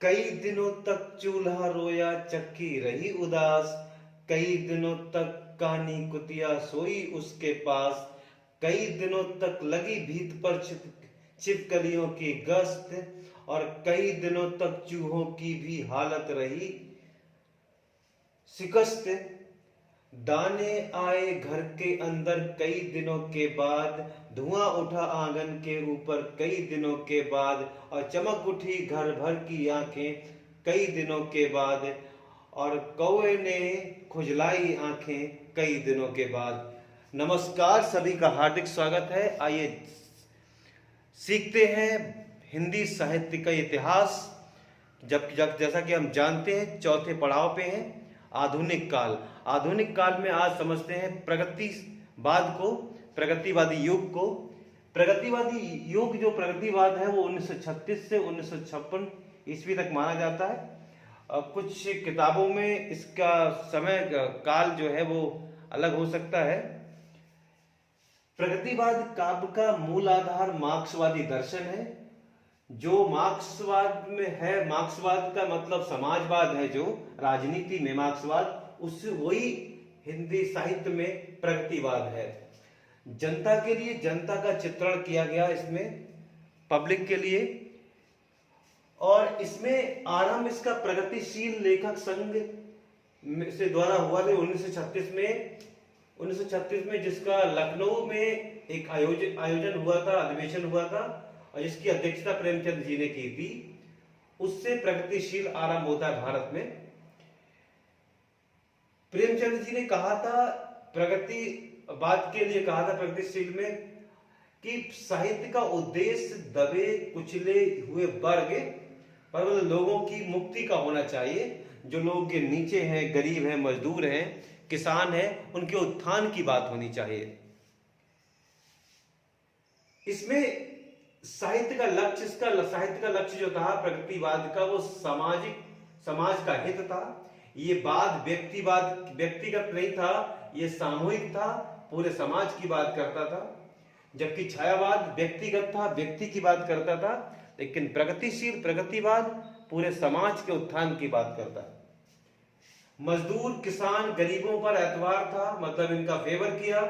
कई दिनों तक चूल्हा रोया चक्की रही उदास। कई दिनों तक कानी कुतिया सोई उसके पास। कई दिनों तक लगी भीत पर छिपकलियों की गश्त। और कई दिनों तक चूहों की भी हालत रही शिकस्त। दाने आए घर के अंदर कई दिनों के बाद। धुआं उठा आंगन के ऊपर कई दिनों के बाद। और चमक उठी घर भर की आंखें कई दिनों के बाद। और कौए ने खुजलाई आंखें कई दिनों के बाद। नमस्कार, सभी का हार्दिक स्वागत है। आइए सीखते हैं हिंदी साहित्य का इतिहास। जैसा कि हम जानते हैं, चौथे पड़ाव पे हैं आधुनिक काल। आधुनिक काल में आज समझते हैं प्रगतिवाद को, प्रगतिवादी युग को। प्रगतिवादी युग, जो प्रगतिवाद है, वो 1936 से 1956 ईस्वी तक माना जाता है। कुछ किताबों में इसका समय काल जो है वो अलग हो सकता है। प्रगतिवाद काव्य का मूल आधार मार्क्सवादी दर्शन है। जो मार्क्सवाद में है, मार्क्सवाद का मतलब समाजवाद है, जो राजनीति में मार्क्सवाद, उससे वही हिंदी साहित्य में प्रगतिवाद है। जनता के लिए जनता का चित्रण किया गया इसमें, पब्लिक के लिए। और इसमें आरंभ इसका प्रगतिशील लेखक संघ से द्वारा हुआ था 1936 में, जिसका लखनऊ में एक आयोजन हुआ था, अधिवेशन हुआ था, और जिसकी अध्यक्षता प्रेमचंद जी ने की थी। उससे प्रगतिशील आरंभ होता है भारत में। प्रेमचंद जी ने कहा था प्रगतिवाद के लिए, कहा था प्रगतिशील में, कि साहित्य का उद्देश्य दबे कुचले हुए वर्ग पर लोगों की मुक्ति का होना चाहिए। जो लोग नीचे हैं, गरीब हैं, मजदूर हैं, किसान हैं, उनके उत्थान की बात होनी चाहिए। इसमें साहित्य का लक्ष्य जो था प्रगतिवाद का, वो समाज का हित था। ये बात व्यक्तिगत नहीं था, ये सामूहिक था, पूरे समाज की बात करता था। जबकि छायावाद व्यक्तिगत था, व्यक्ति की बात करता था। लेकिन प्रगतिवाद पूरे समाज के उत्थान की बात करता है। मजदूर, किसान, गरीबों पर एतवार था, मतलब इनका फेवर किया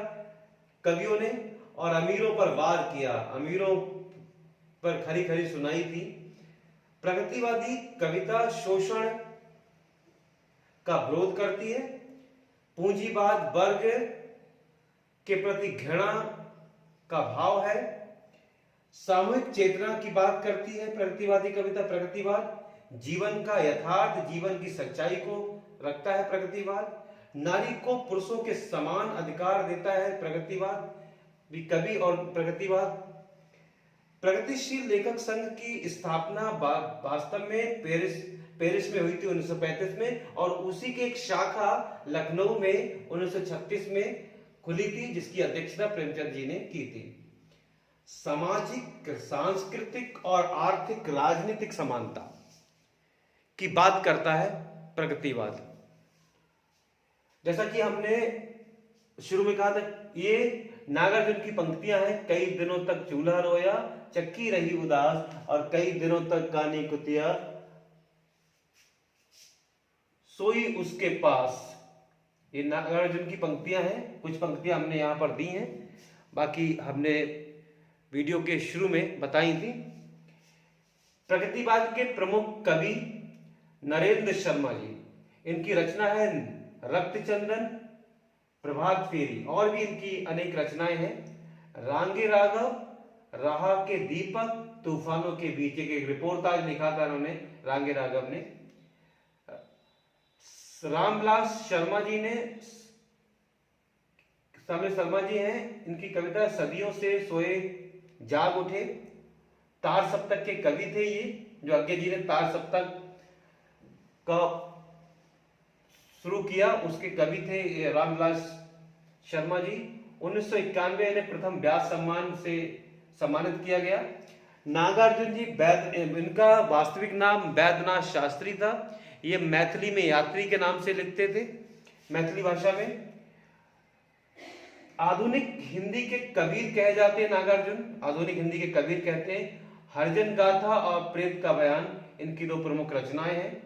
कवियों ने, और अमीरों पर वार किया, अमीरों पर खरी खरी सुनाई थी। प्रगतिवादी कविता शोषण का विरोध करती है। पूंजीवाद वर्ग के प्रति घृणा का भाव है। सामूहिक चेतना की बात करती है प्रगतिवादी कविता। प्रगतिवाद जीवन का यथार्थ, जीवन की सच्चाई को रखता है प्रगतिवाद। नारी को पुरुषों के समान अधिकार देता है प्रगतिवाद भी कवि। और प्रगतिवाद प्रगतिशील लेखक संघ की स्थापना वास्तव में पेरिस में हुई थी 1935 में, और उसी की एक शाखा लखनऊ में 1936 में खुली थी, जिसकी अध्यक्षता प्रेमचंद जी ने की थी। सामाजिक, सांस्कृतिक और आर्थिक राजनीतिक समानता की बात करता है प्रगतिवाद। जैसा कि हमने शुरू में कहा था, ये नागार्जुन की पंक्तियां हैं। कई दिनों तक चूल्हा रोया चक्की रही उदास, और कई दिनों तक कानी कुतिया सोई उसके पास। ये नागार्जुन की पंक्तियां हैं। कुछ पंक्तियां हमने यहां पर दी हैं, बाकी हमने वीडियो के शुरू में बताई थी। प्रगतिवाद के प्रमुख कवि नरेंद्र शर्मा जी, इनकी रचना है रक्तचंदन, प्रभात फेरी, और भी इनकी अनेक रचनाएं हैं। रांगे राघव, राह के दीपक, तूफानों के बीच, एक रिपोर्टाज लिखा था उन्होंने, रांगे राघव ने। रामविलास शर्मा जी हैं, इनकी कविता सदियों से सोए जाग उठे। तार सप्तक के कवि थे ये, जो आज्ञा जी ने तार सप्तक का शुरू किया, उसके कवि थे रामविलास शर्मा जी। 1991 इन्हें प्रथम व्यास सम्मान से सम्मानित किया गया। नागार्जुन जी इनका वास्तविक नाम वैद्यनाथ शास्त्री था। ये मैथिली में यात्री के नाम से लिखते थे, मैथिली भाषा में। आधुनिक हिंदी के कबीर कहे जाते हैं नागार्जुन, आधुनिक हिंदी के कबीर कहते हैं। हरिजन गाथा और प्रेत का बयान इनकी दो प्रमुख रचनाएं हैं।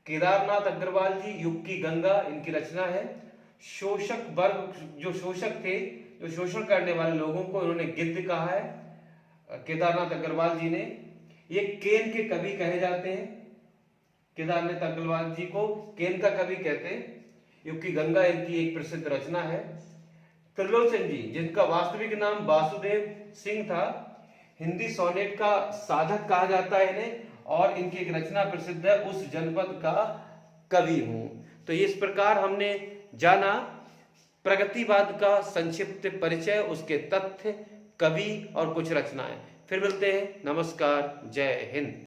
केदारनाथ अग्रवाल जी युग की गंगा इनकी रचना है। शोषक वर्ग, जो शोषक थे, जो शोषण करने वाले लोगों को इन्होंने गिद्ध कहा है, केदारनाथ अग्रवाल जी ने। ये केन के कवि कहे जाते हैं। केदारनाथ अग्रवाल जी को केन का कवि कहते हैं। युग की गंगा इनकी एक प्रसिद्ध रचना है। त्रिलोचन जी, जिनका वास्तविक नाम वासुदेव सिंह था, हिंदी सोनेट का साधक कहा जाता है इन्हें, और इनकी एक रचना प्रसिद्ध है, उस जनपद का कवि हूं। तो इस प्रकार हमने जाना प्रगतिवाद का संक्षिप्त परिचय, उसके तथ्य, कवि और कुछ रचनाएं। फिर मिलते हैं। नमस्कार, जय हिंद।